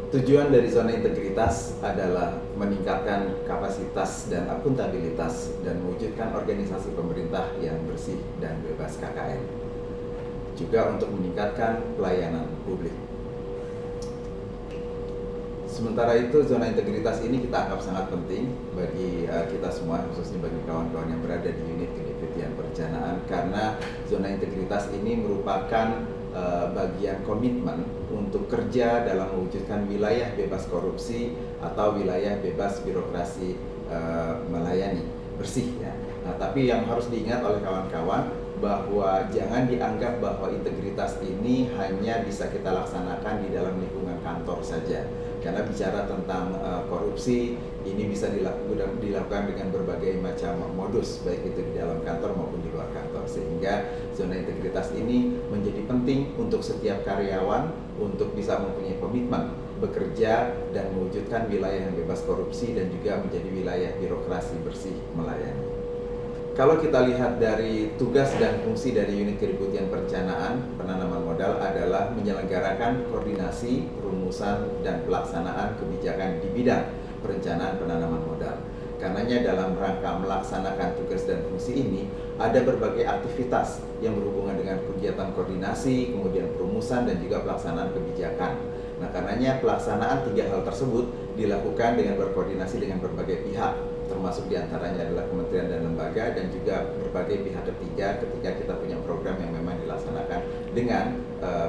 Tujuan dari zona integritas adalah meningkatkan kapasitas dan akuntabilitas dan mewujudkan organisasi pemerintah yang bersih dan bebas KKN. Juga untuk meningkatkan pelayanan publik. Sementara itu, zona integritas ini kita anggap sangat penting bagi kita semua, khususnya bagi kawan-kawan yang berada di unit kedeputian perencanaan, karena zona integritas ini merupakan bagian komitmen untuk kerja dalam mewujudkan wilayah bebas korupsi atau wilayah bebas birokrasi melayani, bersih ya. Nah, tapi yang harus diingat oleh kawan-kawan bahwa jangan dianggap bahwa integritas ini hanya bisa kita laksanakan di dalam lingkungan kantor saja. Karena bicara tentang korupsi, ini bisa dilakukan dengan berbagai macam modus, baik itu di dalam kantor maupun di luar kantor. Sehingga zona integritas ini menjadi penting untuk setiap karyawan untuk bisa mempunyai komitmen bekerja dan mewujudkan wilayah yang bebas korupsi dan juga menjadi wilayah birokrasi bersih melayani. Kalau kita lihat dari tugas dan fungsi dari unit kedeputian perencanaan penanaman modal adalah menyelenggarakan koordinasi, perumusan, dan pelaksanaan kebijakan di bidang perencanaan penanaman modal. Karenanya dalam rangka melaksanakan tugas dan fungsi ini, ada berbagai aktivitas yang berhubungan dengan kegiatan koordinasi, kemudian perumusan, dan juga pelaksanaan kebijakan. Nah, karenanya pelaksanaan 3 hal tersebut dilakukan dengan berkoordinasi dengan berbagai pihak, termasuk diantaranya adalah kementerian dan lembaga dan juga berbagai pihak ketiga ketika kita punya program yang memang dilaksanakan dengan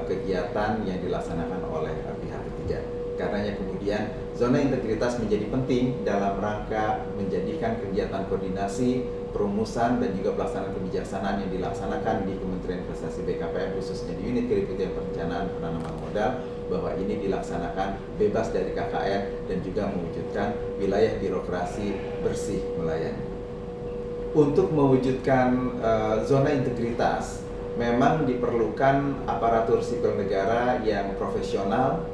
kegiatan yang dilaksanakan oleh pihak ketiga. Karenanya kemudian zona integritas menjadi penting dalam rangka menjadikan kegiatan koordinasi, perumusan, dan juga pelaksanaan kebijaksanaan yang dilaksanakan di Kementerian Investasi BKPM khususnya di unit kedeputian perencanaan penanaman modal, bahwa ini dilaksanakan bebas dari KKN dan juga mewujudkan wilayah birokrasi bersih melayani. Untuk mewujudkan zona integritas, memang diperlukan aparatur sipil negara yang profesional,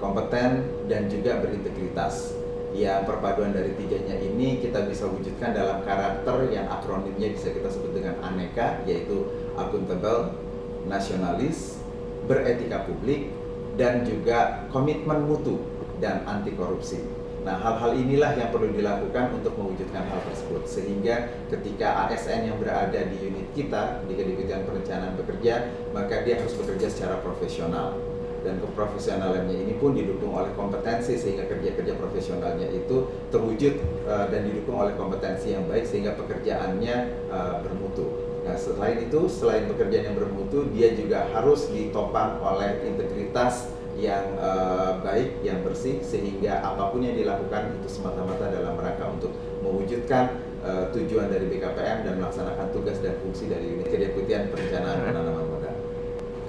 kompeten, dan juga berintegritas. Ya, perpaduan dari tiganya ini kita bisa wujudkan dalam karakter yang akronimnya bisa kita sebut dengan ANEKA, yaitu akuntabel, nasionalis, beretika publik, dan juga komitmen mutu dan anti korupsi. Nah, hal-hal inilah yang perlu dilakukan untuk mewujudkan hal tersebut. Sehingga ketika ASN yang berada di unit kita, di kedeputian perencanaan bekerja, maka dia harus bekerja secara profesional. Dan keprofesionalannya ini pun didukung oleh kompetensi, sehingga kerja-kerja profesionalnya itu terwujud dan didukung oleh kompetensi yang baik sehingga pekerjaannya bermutu. Nah, selain itu, selain pekerjaan yang bermutu, dia juga harus ditopang oleh integritas yang baik, yang bersih, sehingga apapun yang dilakukan itu semata-mata dalam rangka untuk mewujudkan tujuan dari BKPM dan melaksanakan tugas dan fungsi dari unit kedeputian perencanaan penanaman modal.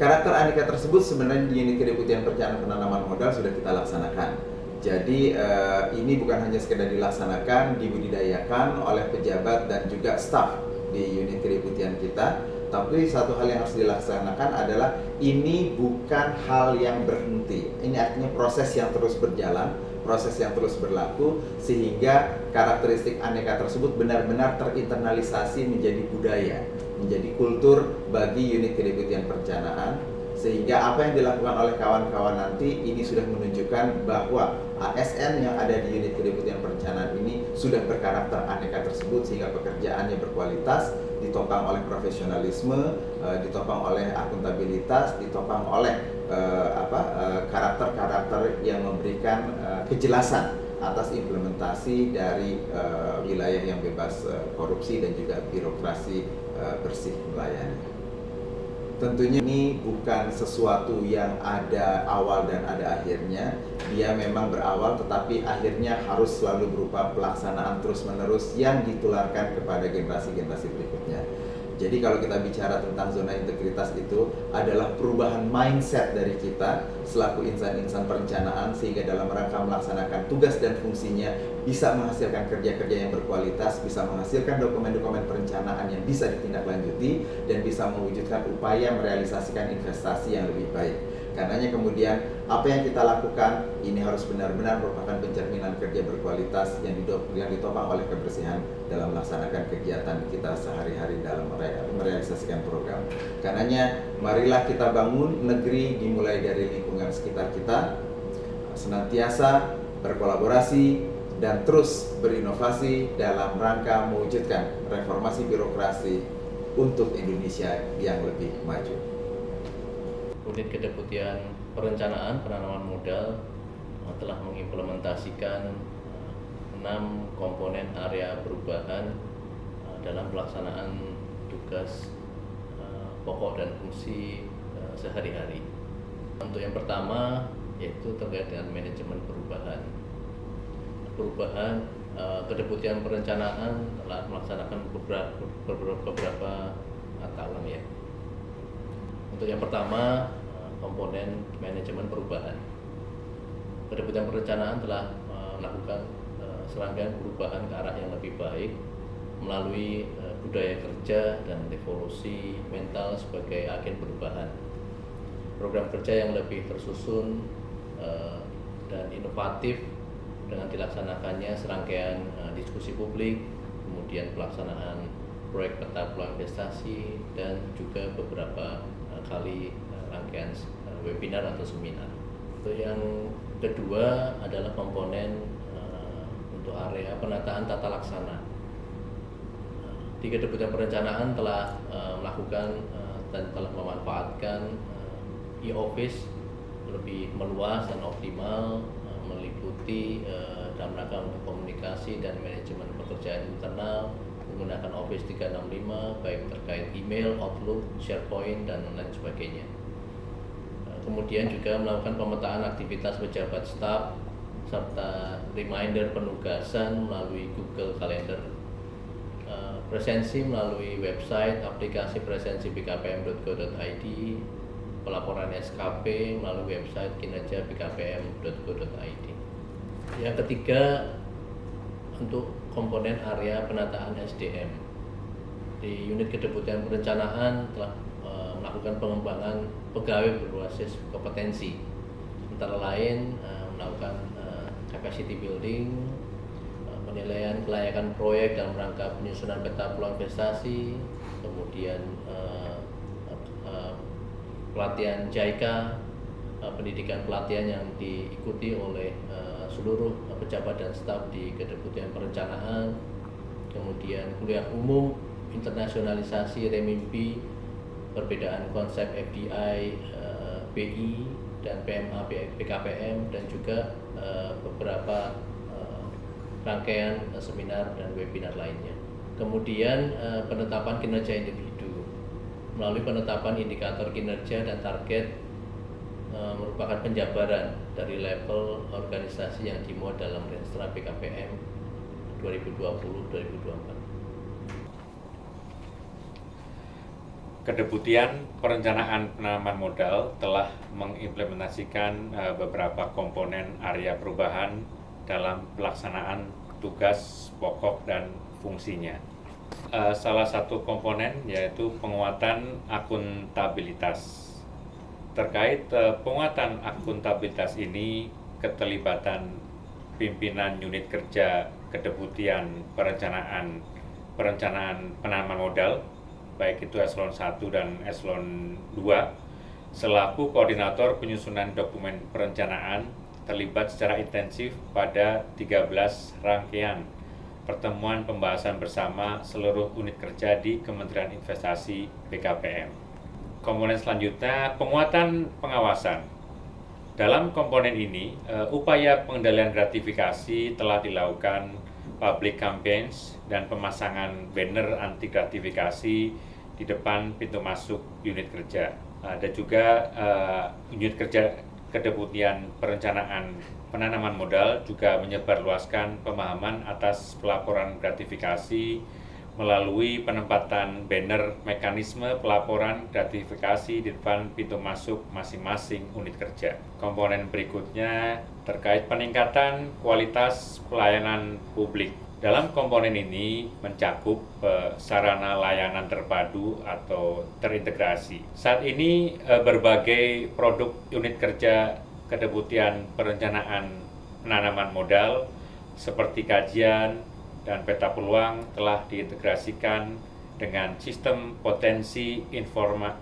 Karakter ANEKA tersebut sebenarnya di unit kedeputian perencanaan penanaman modal sudah kita laksanakan. Jadi ini bukan hanya sekedar dilaksanakan, dibudidayakan oleh pejabat dan juga staf di unit kedeputian kita, tapi satu hal yang harus dilaksanakan adalah ini bukan hal yang berhenti. Ini artinya proses yang terus berjalan, proses yang terus berlaku, sehingga karakteristik ANEKA tersebut benar-benar terinternalisasi menjadi budaya, menjadi kultur bagi unit kedeputian perencanaan, sehingga apa yang dilakukan oleh kawan-kawan nanti ini sudah menunjukkan bahwa ASN yang ada di unit kedeputian perencanaan ini sudah berkarakter ANEKA tersebut, sehingga pekerjaannya berkualitas, ditopang oleh profesionalisme, ditopang oleh akuntabilitas, ditopang oleh karakter-karakter yang memberikan kejelasan atas implementasi dari wilayah yang bebas korupsi dan juga birokrasi bersih melayani. Tentunya ini bukan sesuatu yang ada awal dan ada akhirnya. Dia memang berawal tetapi akhirnya harus selalu berupa pelaksanaan terus-menerus yang ditularkan kepada generasi-generasi berikutnya. Jadi kalau kita bicara tentang zona integritas itu adalah perubahan mindset dari kita selaku insan-insan perencanaan, sehingga dalam rangka melaksanakan tugas dan fungsinya bisa menghasilkan kerja-kerja yang berkualitas, bisa menghasilkan dokumen-dokumen perencanaan yang bisa ditindaklanjuti, dan bisa mewujudkan upaya merealisasikan investasi yang lebih baik. Karenanya kemudian apa yang kita lakukan ini harus benar-benar merupakan pencerminan kerja berkualitas yang ditopang oleh kebersihan dalam melaksanakan kegiatan kita sehari-hari dalam merealisasikan program. Karenanya marilah kita bangun negeri dimulai dari lingkungan sekitar kita. senantiasa berkolaborasi dan terus berinovasi dalam rangka mewujudkan reformasi birokrasi untuk Indonesia yang lebih maju. Unit Kedeputian Perencanaan Penanaman Modal telah mengimplementasikan 6 komponen area perubahan dalam pelaksanaan tugas pokok dan fungsi sehari-hari. Untuk yang pertama yaitu terkait dengan manajemen perubahan. Kedeputian Perencanaan telah melaksanakan beberapa tahapan ya. Untuk yang pertama, komponen manajemen perubahan. Kedeputian Perencanaan telah melakukan serangkaian perubahan ke arah yang lebih baik melalui budaya kerja dan revolusi mental sebagai agen perubahan. Program kerja yang lebih tersusun dan inovatif dengan dilaksanakannya serangkaian diskusi publik, kemudian pelaksanaan proyek peta peluang investasi, dan juga beberapa kali rangkaian webinar atau seminar. Untuk yang kedua adalah komponen untuk area penataan tata laksana. Di Kedeputian Perencanaan telah melakukan dan telah memanfaatkan e-office lebih meluas dan optimal, meliputi dalam rangka untuk komunikasi dan manajemen pekerjaan internal menggunakan Office 365 baik terkait email, Outlook, SharePoint, dan lain sebagainya. Kemudian juga melakukan pemetaan aktivitas pejabat staf serta reminder penugasan melalui Google Calendar, presensi melalui website aplikasi presensi bkpm.go.id, pelaporan SKP melalui website kinerja bkpm.go.id. Yang ketiga, untuk komponen area penataan SDM. Di unit Kedeputian Perencanaan telah melakukan pengembangan pegawai berbasis kompetensi, antara lain melakukan capacity building, penilaian kelayakan proyek dalam rangka penyusunan peta peluang investasi, kemudian pelatihan JICA, pendidikan pelatihan yang diikuti oleh seluruh pejabat dan staf di Kedeputian Perencanaan, kemudian kuliah umum, internasionalisasi remimpi, perbedaan konsep FDI, BI, dan PMA BKPM, dan juga beberapa rangkaian seminar dan webinar lainnya. Kemudian penetapan kinerja individu melalui penetapan indikator kinerja dan target merupakan penjabaran dari level organisasi yang dimuat dalam Renstra BKPM 2020-2024. Kedeputian Perencanaan Penanaman Modal telah mengimplementasikan beberapa komponen area perubahan dalam pelaksanaan tugas pokok dan fungsinya. Salah satu komponen yaitu penguatan akuntabilitas. Terkait penguatan akuntabilitas ini, keterlibatan pimpinan unit kerja Kedeputian Perencanaan Penanaman Modal, baik itu eselon 1 dan eselon 2, selaku koordinator penyusunan dokumen perencanaan, terlibat secara intensif pada 13 rangkaian pertemuan pembahasan bersama seluruh unit kerja di Kementerian Investasi BKPM. Komponen selanjutnya, penguatan pengawasan. Dalam komponen ini, upaya pengendalian gratifikasi telah dilakukan public campaigns dan pemasangan banner anti gratifikasi di depan pintu masuk unit kerja. Ada juga unit kerja Kedeputian Perencanaan Penanaman Modal juga menyebarluaskan pemahaman atas pelaporan gratifikasi melalui penempatan banner mekanisme pelaporan gratifikasi di depan pintu masuk masing-masing unit kerja. Komponen berikutnya terkait peningkatan kualitas pelayanan publik. Dalam komponen ini mencakup sarana layanan terpadu atau terintegrasi. Saat ini berbagai produk unit kerja Kedeputian Perencanaan Penanaman Modal seperti kajian dan peta peluang telah diintegrasikan dengan sistem potensi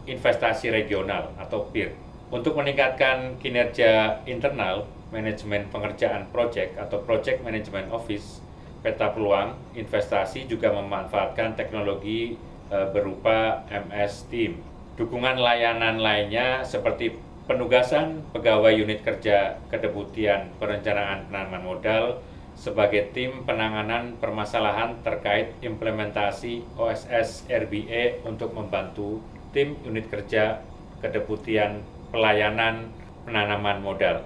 investasi regional atau PIR Untuk meningkatkan kinerja internal, manajemen pengerjaan proyek atau Project Management Office, Peta Peluang Investasi juga memanfaatkan teknologi berupa MS Team. Dukungan layanan lainnya seperti penugasan pegawai unit kerja Kedeputian Perencanaan Penanaman Modal sebagai tim penanganan permasalahan terkait implementasi OSS RBA untuk membantu tim unit kerja Kedeputian Pelayanan Penanaman Modal.